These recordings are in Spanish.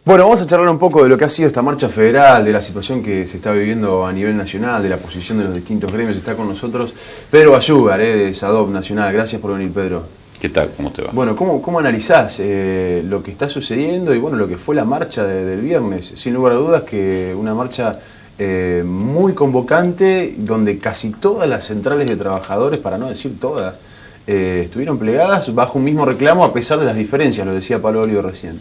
Bueno, vamos a charlar un poco de lo que ha sido esta marcha federal, de la situación que se está viviendo a nivel nacional, de la posición de los distintos gremios. Está con nosotros Pedro Ayúgar, de SADOP Nacional. Gracias por venir, Pedro. ¿Qué tal? ¿Cómo te va? Bueno, ¿cómo analizás lo que está sucediendo y bueno, lo que fue la marcha del viernes? Sin lugar a dudas que una marcha muy convocante, donde casi todas las centrales de trabajadores, para no decir todas, estuvieron plegadas bajo un mismo reclamo a pesar de las diferencias, lo decía Pablo Olio recién.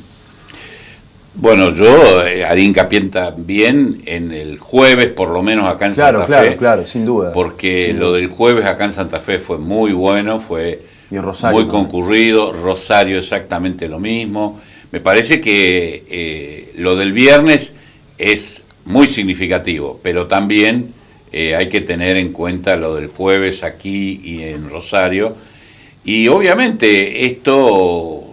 Bueno, yo haría hincapié también en el jueves, por lo menos acá en Santa Fe. Claro, sin duda. Porque sin lo duda. del jueves acá en Santa Fe fue muy bueno, fue Rosario, muy concurrido. Rosario exactamente lo mismo. Me parece que lo del viernes es muy significativo, pero también hay que tener en cuenta lo del jueves aquí y en Rosario. Y obviamente esto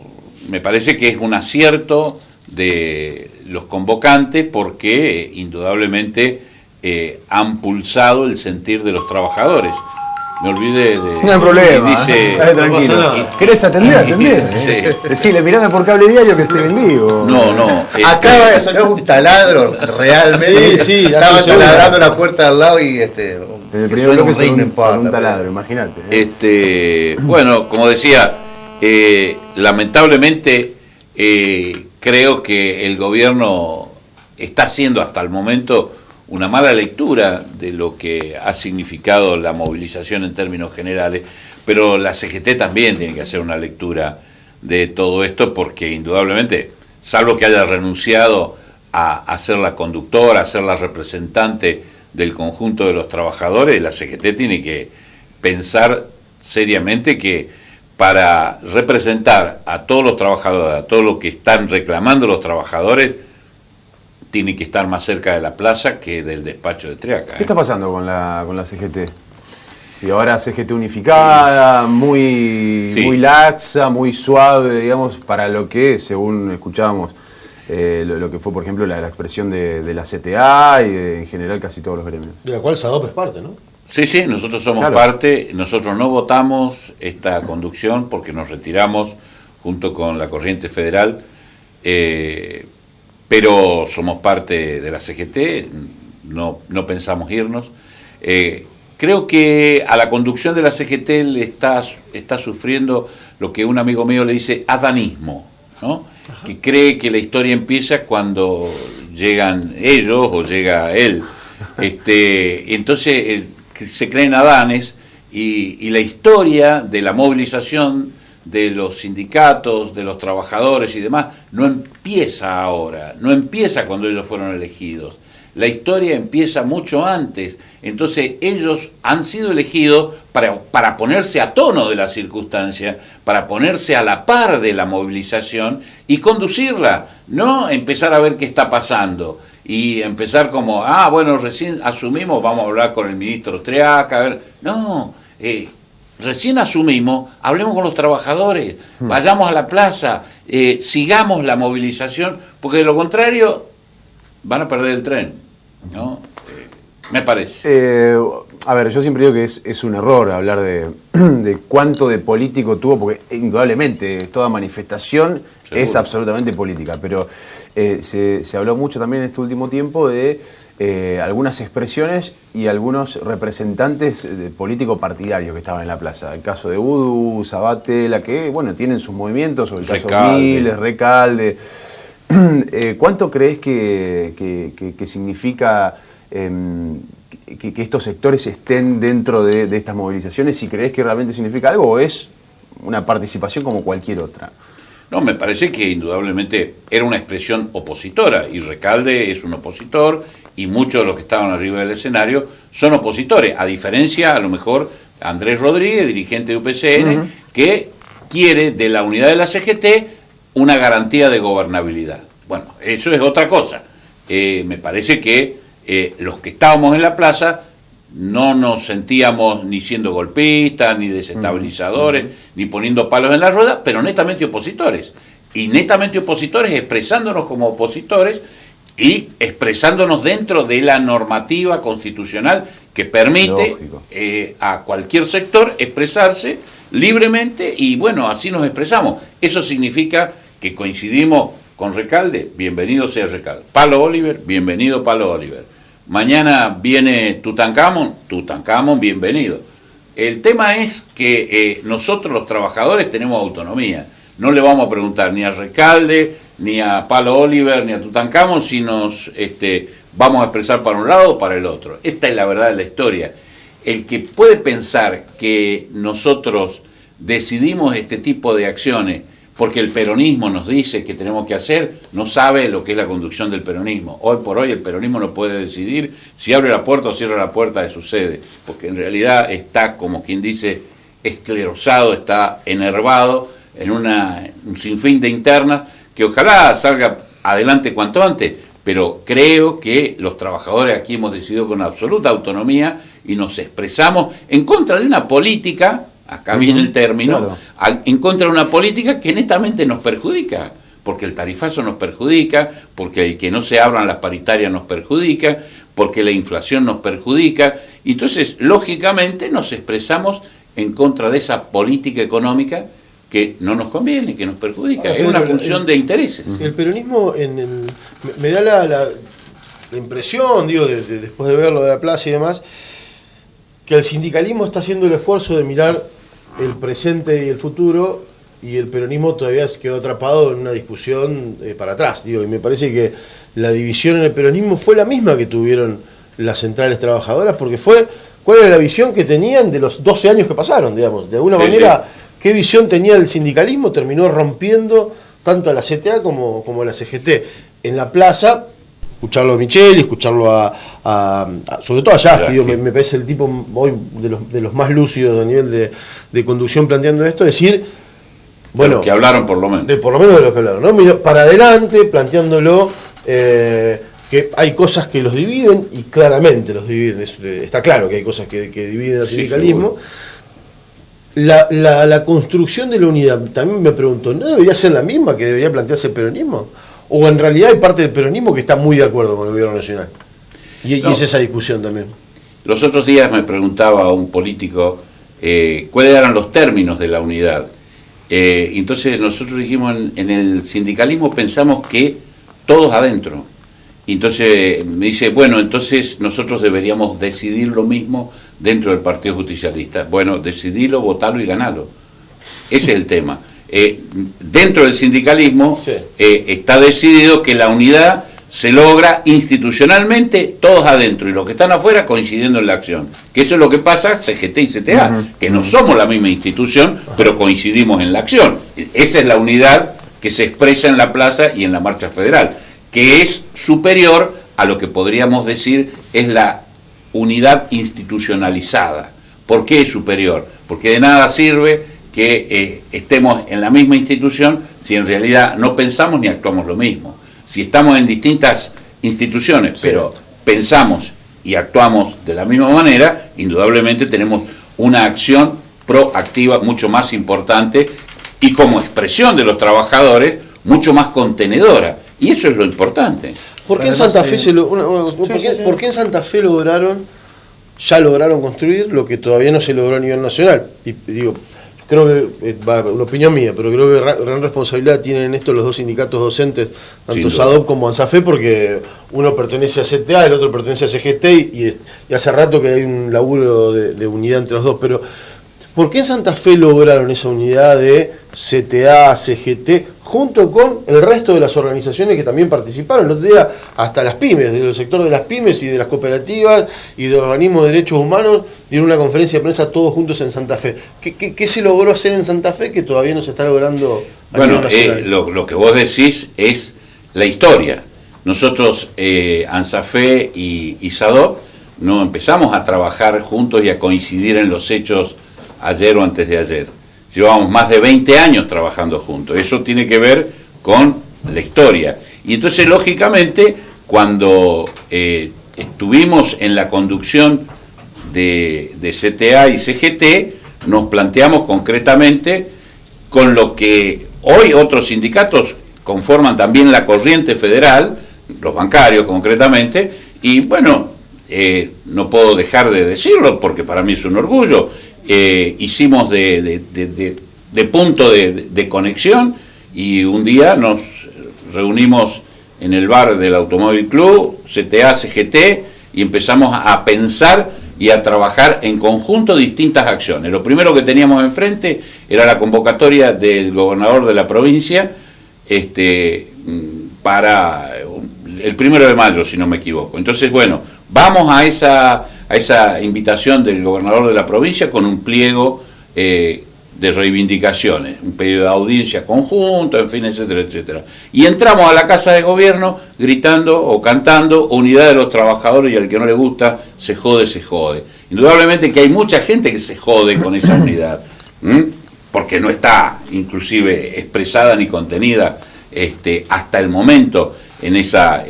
me parece que es un acierto de los convocantes porque indudablemente han pulsado el sentir de los trabajadores. Me olvidé de... No hay problema, dice, tranquilo. ¿Querés atender? Atender. Sí. Decile, mirame por cable diario que estoy en vivo. No. Acaba de sonar un taladro, realmente. Sí, estaba taladrando la puerta al lado y En el primer bloque son un taladro, imagínate. Bueno, como decía, lamentablemente creo que el gobierno está haciendo hasta el momento una mala lectura de lo que ha significado la movilización en términos generales, pero la CGT también tiene que hacer una lectura de todo esto porque indudablemente, salvo que haya renunciado a ser la conductora, a ser la representante del conjunto de los trabajadores, la CGT tiene que pensar seriamente que para representar a todos los trabajadores, a todo lo que están reclamando los trabajadores, tiene que estar más cerca de la plaza que del despacho de Triaca. ¿Qué está pasando con la CGT? Y ahora CGT unificada, muy laxa, muy suave, digamos, para lo que, según escuchábamos, lo que fue, por ejemplo, la expresión de la CTA y en general casi todos los gremios. De la cual SADOP es parte, ¿no? Sí, nosotros somos parte. Nosotros no votamos esta conducción porque nos retiramos junto con la Corriente Federal, pero somos parte de la CGT, no pensamos irnos. Creo que a la conducción de la CGT le está sufriendo lo que un amigo mío le dice adanismo, ¿no? Ajá. Que cree que la historia empieza cuando llegan ellos o llega él. Entonces se creen adanes y la historia de la movilización de los sindicatos, de los trabajadores y demás, no empieza ahora, no empieza cuando ellos fueron elegidos. La historia empieza mucho antes. Entonces ellos han sido elegidos para ponerse a tono de la circunstancia, para ponerse a la par de la movilización y conducirla, no empezar a ver qué está pasando y empezar como, bueno, recién asumimos, vamos a hablar con el ministro Triaca, a ver, no, recién asumimos, hablemos con los trabajadores, vayamos a la plaza, sigamos la movilización, porque de lo contrario van a perder el tren, ¿no? Me parece. A ver, yo siempre digo que es un error hablar de cuánto de político tuvo, porque indudablemente toda manifestación es absolutamente política, pero se habló mucho también en este último tiempo de algunas expresiones y algunos representantes políticos partidarios que estaban en la plaza. El caso de Udu, Zabate, la que, bueno, tienen sus movimientos, o el caso de Miles, Recalde. ¿Cuánto crees que significa que estos sectores estén dentro de estas movilizaciones? ¿Y crees que realmente significa algo o es una participación como cualquier otra? No, me parece que indudablemente era una expresión opositora, y Recalde es un opositor, y muchos de los que estaban arriba del escenario son opositores, a diferencia, a lo mejor, Andrés Rodríguez, dirigente de UPCN, que quiere de la unidad de la CGT una garantía de gobernabilidad. Bueno, eso es otra cosa. Me parece que los que estábamos en la plaza no nos sentíamos ni siendo golpistas, ni desestabilizadores, ni poniendo palos en la rueda, pero netamente opositores. Y netamente opositores expresándonos como opositores y expresándonos dentro de la normativa constitucional que permite a cualquier sector expresarse libremente y bueno, así nos expresamos. Eso significa que coincidimos con Recalde, bienvenido sea Recalde. Palo Oliver, bienvenido Palo Oliver. Mañana viene Tutankamón, bienvenido. El tema es que nosotros los trabajadores tenemos autonomía. No le vamos a preguntar ni a Recalde, ni a Palo Oliver, ni a Tutankamón si nos vamos a expresar para un lado o para el otro. Esta es la verdad de la historia. El que puede pensar que nosotros decidimos este tipo de acciones porque el peronismo nos dice que tenemos que hacer, no sabe lo que es la conducción del peronismo. Hoy por hoy el peronismo no puede decidir si abre la puerta o cierra la puerta de su sede, porque en realidad está, como quien dice, esclerosado, está enervado en un sinfín de internas que ojalá salga adelante cuanto antes, pero creo que los trabajadores aquí hemos decidido con absoluta autonomía y nos expresamos en contra de una política, acá viene el término, claro, en contra de una política que netamente nos perjudica, porque el tarifazo nos perjudica, porque el que no se abran las paritarias nos perjudica, porque la inflación nos perjudica, y entonces lógicamente nos expresamos en contra de esa política económica que no nos conviene, que nos perjudica, es una función de intereses. El peronismo, me da la impresión, digo, después de verlo de la plaza y demás, que el sindicalismo está haciendo el esfuerzo de mirar el presente y el futuro, y el peronismo todavía se quedó atrapado en una discusión para atrás, digo, y me parece que la división en el peronismo fue la misma que tuvieron las centrales trabajadoras, porque ¿cuál era la visión que tenían de los 12 años que pasaron, digamos? De alguna manera, ¿qué visión tenía el sindicalismo? Terminó rompiendo tanto a la CTA como a la CGT. En la plaza, escucharlo a Micheli, escucharlo sobre todo a Yasti, me parece el tipo hoy de los más lúcidos a nivel de conducción planteando esto, decir, bueno, de los que hablaron por lo menos. Por lo menos de los que hablaron, ¿no? Miró para adelante, planteándolo, que hay cosas que los dividen, y claramente los dividen, está claro que hay cosas que dividen al sindicalismo. La construcción de la unidad, también me pregunto, ¿no debería ser la misma que debería plantearse el peronismo? ¿O en realidad hay parte del peronismo que está muy de acuerdo con el gobierno nacional? Y es esa discusión también. Los otros días me preguntaba un político cuáles eran los términos de la unidad. Entonces nosotros dijimos, en el sindicalismo pensamos que todos adentro. Y entonces me dice, bueno, entonces nosotros deberíamos decidir lo mismo dentro del Partido Justicialista. Bueno, decidirlo, votarlo y ganarlo. Ese es el tema. Dentro del sindicalismo está decidido que la unidad se logra institucionalmente todos adentro y los que están afuera coincidiendo en la acción. Que eso es lo que pasa CGT y CTA, que no somos la misma institución, pero coincidimos en la acción. Esa es la unidad que se expresa en la plaza y en la marcha federal, que es superior a lo que podríamos decir es la unidad institucionalizada. ¿Por qué es superior? Porque de nada sirve que estemos en la misma institución si en realidad no pensamos ni actuamos lo mismo. Si estamos en distintas instituciones, pero pensamos y actuamos de la misma manera, indudablemente tenemos una acción proactiva mucho más importante y como expresión de los trabajadores mucho más contenedora. Y eso es lo importante. ¿Por qué en Santa Fe ¿por qué en Santa Fe ya lograron construir lo que todavía no se logró a nivel nacional? Y digo, creo que, una opinión mía, pero creo que gran responsabilidad tienen en esto los dos sindicatos docentes, tanto SADOP como ANSAFE, porque uno pertenece a CTA, el otro pertenece a CGT, y hace rato que hay un laburo de unidad entre los dos, pero ¿por qué en Santa Fe lograron esa unidad de CTA, CGT, junto con el resto de las organizaciones que también participaron? El otro día, hasta las pymes, del sector de las pymes y de las cooperativas y de los organismos de derechos humanos, dieron una conferencia de prensa todos juntos en Santa Fe. ¿Qué se logró hacer en Santa Fe que todavía no se está logrando a nivel nacional? Lo que vos decís es la historia. Nosotros, ANSAFE y SADOP, no empezamos a trabajar juntos y a coincidir en los hechos ayer o antes de ayer. Llevamos más de 20 años trabajando juntos. Eso tiene que ver con la historia. Y entonces, lógicamente, cuando estuvimos en la conducción de CTA y CGT, nos planteamos concretamente con lo que hoy otros sindicatos conforman también la corriente federal, los bancarios concretamente, y bueno, no puedo dejar de decirlo porque para mí es un orgullo. Hicimos de punto de conexión y un día nos reunimos en el bar del Automóvil Club, CTA, CGT, y empezamos a pensar y a trabajar en conjunto distintas acciones. Lo primero que teníamos enfrente era la convocatoria del gobernador de la provincia para el 1 de mayo, si no me equivoco. Entonces, bueno, vamos a esa invitación del gobernador de la provincia con un pliego de reivindicaciones, un pedido de audiencia conjunto, en fin, etcétera, etcétera. Y entramos a la Casa de Gobierno gritando o cantando unidad de los trabajadores, y al que no le gusta, se jode, se jode. Indudablemente que hay mucha gente que se jode con esa unidad, porque no está inclusive expresada ni contenida hasta el momento en esa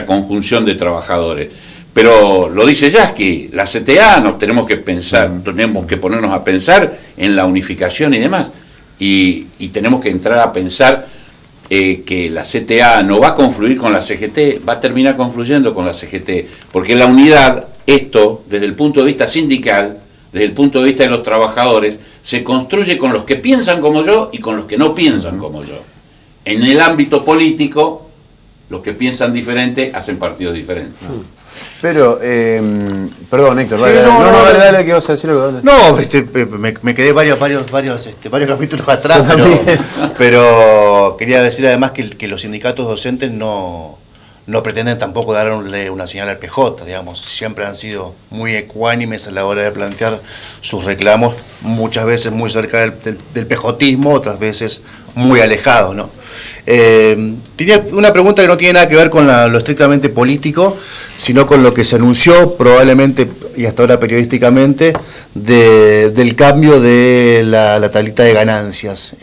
conjunción de trabajadores. Pero lo dice Yasky, la CTA nos tenemos que pensar, tenemos que ponernos a pensar en la unificación y demás, y tenemos que entrar a pensar que la CTA no va a confluir con la CGT, va a terminar confluyendo con la CGT, porque la unidad, esto desde el punto de vista sindical, desde el punto de vista de los trabajadores, se construye con los que piensan como yo y con los que no piensan como yo. En el ámbito político, los que piensan diferente hacen partidos diferentes. Pero, perdón, Héctor, Sí, dale, que vas a decir algo. Dale. No, me quedé varios capítulos atrás, pero quería decir además que los sindicatos docentes no pretenden tampoco darle una señal al PJ, digamos, siempre han sido muy ecuánimes a la hora de plantear sus reclamos, muchas veces muy cerca del pejotismo, otras veces muy alejados, ¿no? Tenía una pregunta que no tiene nada que ver con lo estrictamente político, sino con lo que se anunció probablemente y hasta ahora periodísticamente del cambio de la tablita de ganancias.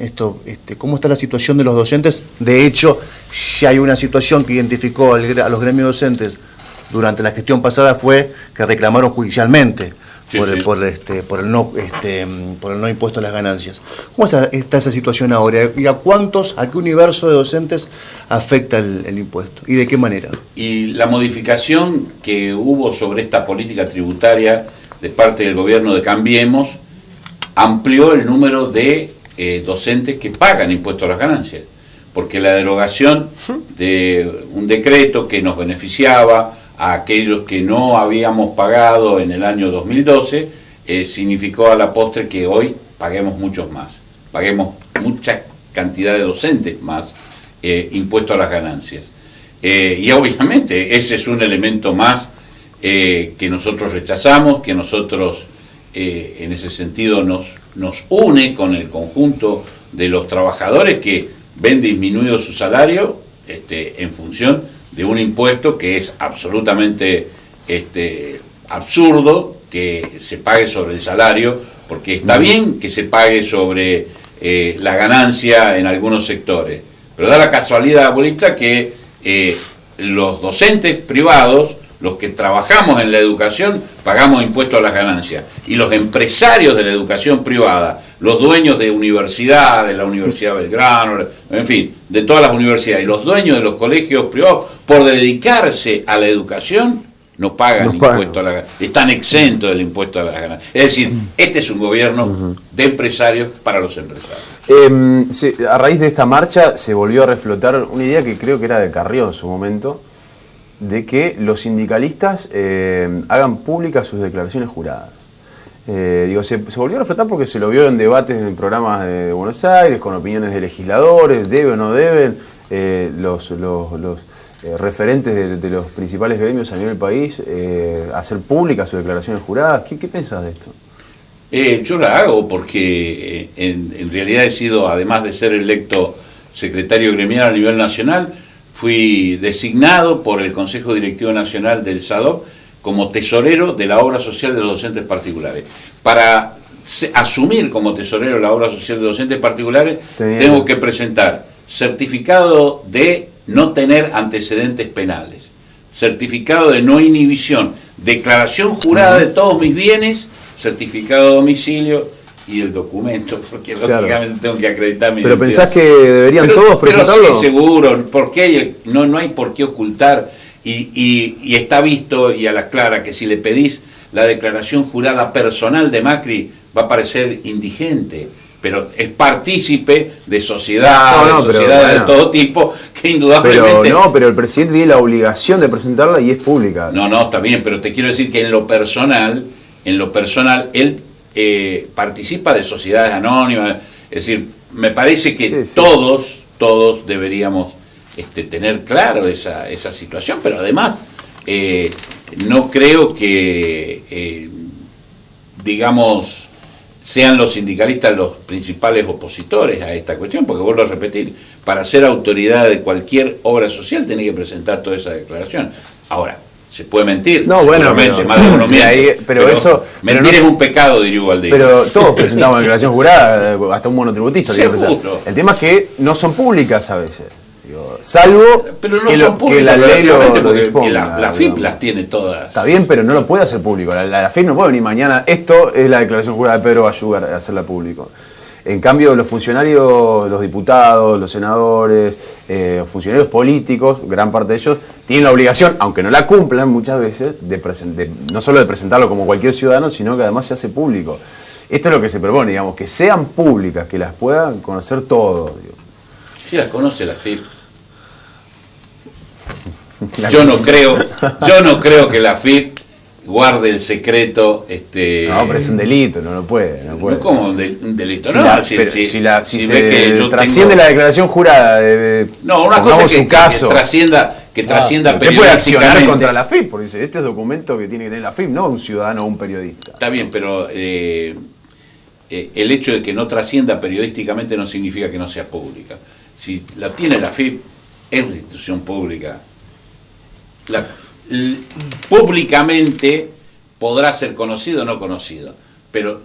¿Cómo está la situación de los docentes? De hecho, si hay una situación que identificó a los gremios docentes durante la gestión pasada fue que reclamaron judicialmente por el no impuesto a las ganancias. ¿Cómo está esa situación ahora? ¿Y a qué universo de docentes afecta el impuesto? ¿Y de qué manera? Y la modificación que hubo sobre esta política tributaria de parte del gobierno de Cambiemos amplió el número de docentes que pagan impuesto a las ganancias, porque la derogación de un decreto que nos beneficiaba a aquellos que no habíamos pagado en el año 2012, significó a la postre que hoy paguemos muchos más, paguemos mucha cantidad de docentes más impuesto a las ganancias. Y obviamente ese es un elemento más que nosotros rechazamos, que nosotros en ese sentido nos une con el conjunto de los trabajadores que ven disminuido su salario en función de un impuesto que es absolutamente absurdo que se pague sobre el salario, porque está bien que se pague sobre la ganancia en algunos sectores, pero da la casualidad bonita que los docentes privados, los que trabajamos en la educación, pagamos impuestos a las ganancias, y los empresarios de la educación privada, los dueños de universidades, de la Universidad Belgrano, en fin, de todas las universidades, y los dueños de los colegios privados, por dedicarse a la educación, no pagan impuesto a la ganancia, están exentos del impuesto a las ganancias. Es decir, este es un gobierno de empresarios para los empresarios. A raíz de esta marcha se volvió a reflotar una idea que creo que era de Carrió en su momento, de que los sindicalistas hagan públicas sus declaraciones juradas. Se volvió a reflotar porque se lo vio en debates en programas de Buenos Aires, con opiniones de legisladores, debe o no deben, los referentes de los principales gremios a nivel país hacer públicas sus declaraciones juradas. ¿Qué pensás de esto? Yo la hago porque en realidad he sido, además de ser electo secretario gremial a nivel nacional, fui designado por el Consejo Directivo Nacional del SADOP como tesorero de la obra social de los docentes particulares. Para asumir como tesorero de la obra social de docentes particulares, tengo que presentar certificado de no tener antecedentes penales, certificado de no inhibición, declaración jurada de todos mis bienes, certificado de domicilio y el documento, porque lógicamente tengo que acreditar mi ¿Pero identidad. pensás que deberían todos presentarlo? Pero sí, seguro, porque no hay por qué ocultar, y está visto y a la clara que si le pedís la declaración jurada personal de Macri va a parecer indigente, pero es partícipe de sociedades bueno, de todo tipo, que indudablemente... Pero el presidente tiene la obligación de presentarla y es pública. No, está bien, pero te quiero decir que en lo personal, él participa de sociedades anónimas, es decir, me parece que todos deberíamos tener claro esa situación, pero además no creo que, digamos, sean los sindicalistas los principales opositores a esta cuestión, porque vuelvo a repetir, para ser autoridad de cualquier obra social tenés que presentar toda esa declaración. Ahora, se puede mentir, seguramente, más de uno miente, pero mentir es un pecado, diría Ubaldini. Pero todos presentamos declaración jurada, hasta un monotributista. El tema es que no son públicas a veces. Salvo pero no que, son públicas, que la ley lo disponga, la FIP las tiene todas. Está bien, pero no lo puede hacer público. La FIP no puede venir mañana. Esto es la declaración jurada de Pedro Bayugar, a hacerla público. En cambio, los funcionarios, los diputados, los senadores, funcionarios políticos, gran parte de ellos, tienen la obligación, aunque no la cumplan muchas veces, no solo de presentarlo como cualquier ciudadano, sino que además se hace público. Esto es lo que se propone, digamos, que sean públicas, que las puedan conocer todos. Sí las conoce la FIP. Yo no creo que la FIP guarde el secreto. No, pero es un delito, no puede. ¿Cómo un delito? Si se trasciende la declaración jurada una cosa es que trascienda periodísticamente. Usted puede accionar contra la FIP, porque dice, este es documento que tiene que tener la FIP, no un ciudadano o un periodista. Está bien, pero el hecho de que no trascienda periodísticamente no significa que no sea pública. Si la tiene la FIP, es una institución pública. Públicamente podrá ser conocido o no conocido, pero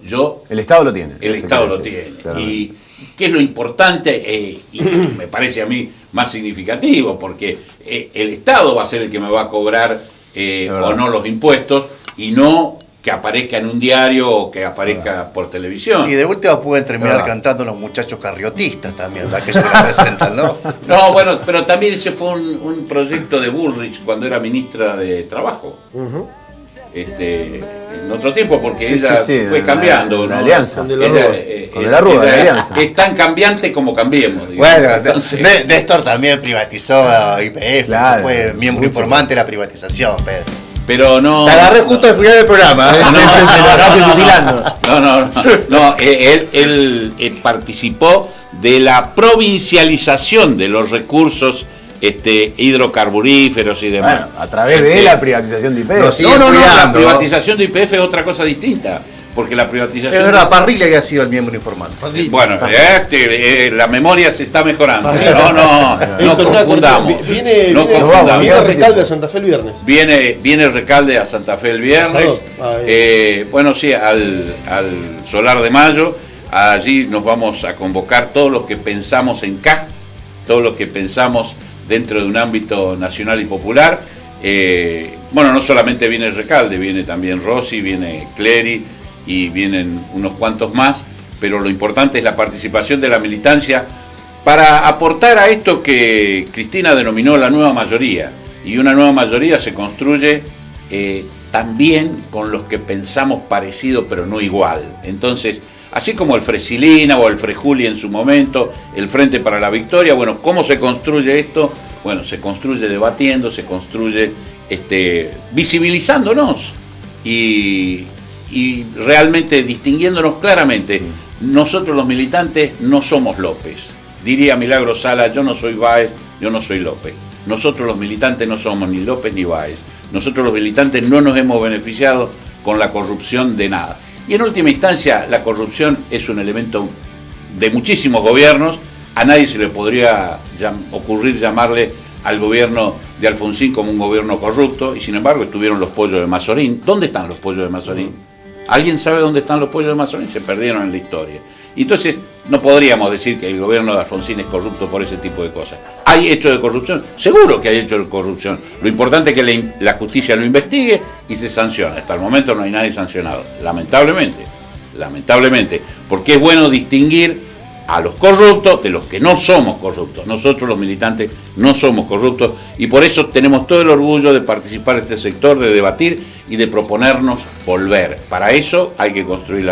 el Estado lo tiene. El Estado lo tiene. Y ¿qué es lo importante? Y me parece a mí más significativo, porque el Estado va a ser el que me va a cobrar o no los impuestos, y no que aparezca en un diario o que aparezca por televisión. Y de última pueden terminar cantando los muchachos carriotistas también, ¿verdad? Que se representan, ¿no? No, bueno, pero también ese fue un proyecto de Bullrich cuando era ministra de Trabajo. En otro tiempo, porque ella fue cambiando. La alianza. Con De la Rúa, la alianza. Es tan cambiante como cambiemos. Digamos. Bueno, entonces, Néstor también privatizó a YPF, fue miembro informante de la privatización, Pedro. Pero no. Te agarré justo al final del programa. No, él participó de la provincialización de los recursos hidrocarburíferos y demás. Bueno, a través de la privatización de YPF. La privatización de YPF es otra cosa distinta. Porque la privatización... Es verdad, Parrilla que ha sido el miembro informante. Bueno, la memoria se está mejorando. No confundamos. Viene el Recalde a Santa Fe el viernes. Viene el Recalde a Santa Fe el viernes. Al Solar de Mayo. Allí nos vamos a convocar todos los que pensamos en CAC, todos los que pensamos dentro de un ámbito nacional y popular. No solamente viene el Recalde, viene también Rossi, viene Clery, y vienen unos cuantos más, pero lo importante es la participación de la militancia para aportar a esto que Cristina denominó la nueva mayoría, y una nueva mayoría se construye también con los que pensamos parecido pero no igual. Entonces, así como el Fresilina o el Frejuli en su momento, el Frente para la Victoria, ¿cómo se construye esto? Se construye debatiendo, se construye visibilizándonos y realmente distinguiéndonos claramente. Nosotros los militantes no somos López. Diría Milagro Sala, yo no soy Báez, yo no soy López. Nosotros los militantes no somos ni López ni Báez. Nosotros los militantes no nos hemos beneficiado con la corrupción de nada. Y en última instancia, la corrupción es un elemento de muchísimos gobiernos. A nadie se le podría ocurrir llamarle al gobierno de Alfonsín como un gobierno corrupto, y sin embargo estuvieron los pollos de Mazorín. ¿Dónde están los pollos de Mazorín? ¿Alguien sabe dónde están los pollos de Mazorín? Se perdieron en la historia. Y entonces no podríamos decir que el gobierno de Alfonsín es corrupto por ese tipo de cosas. ¿Hay hechos de corrupción? Seguro que hay hechos de corrupción. Lo importante es que la justicia lo investigue y se sancione. Hasta el momento no hay nadie sancionado. Lamentablemente. Porque es bueno distinguir a los corruptos de los que no somos corruptos. Nosotros los militantes no somos corruptos, y por eso tenemos todo el orgullo de participar en este sector, de debatir y de proponernos volver. Para eso hay que construir la nueva.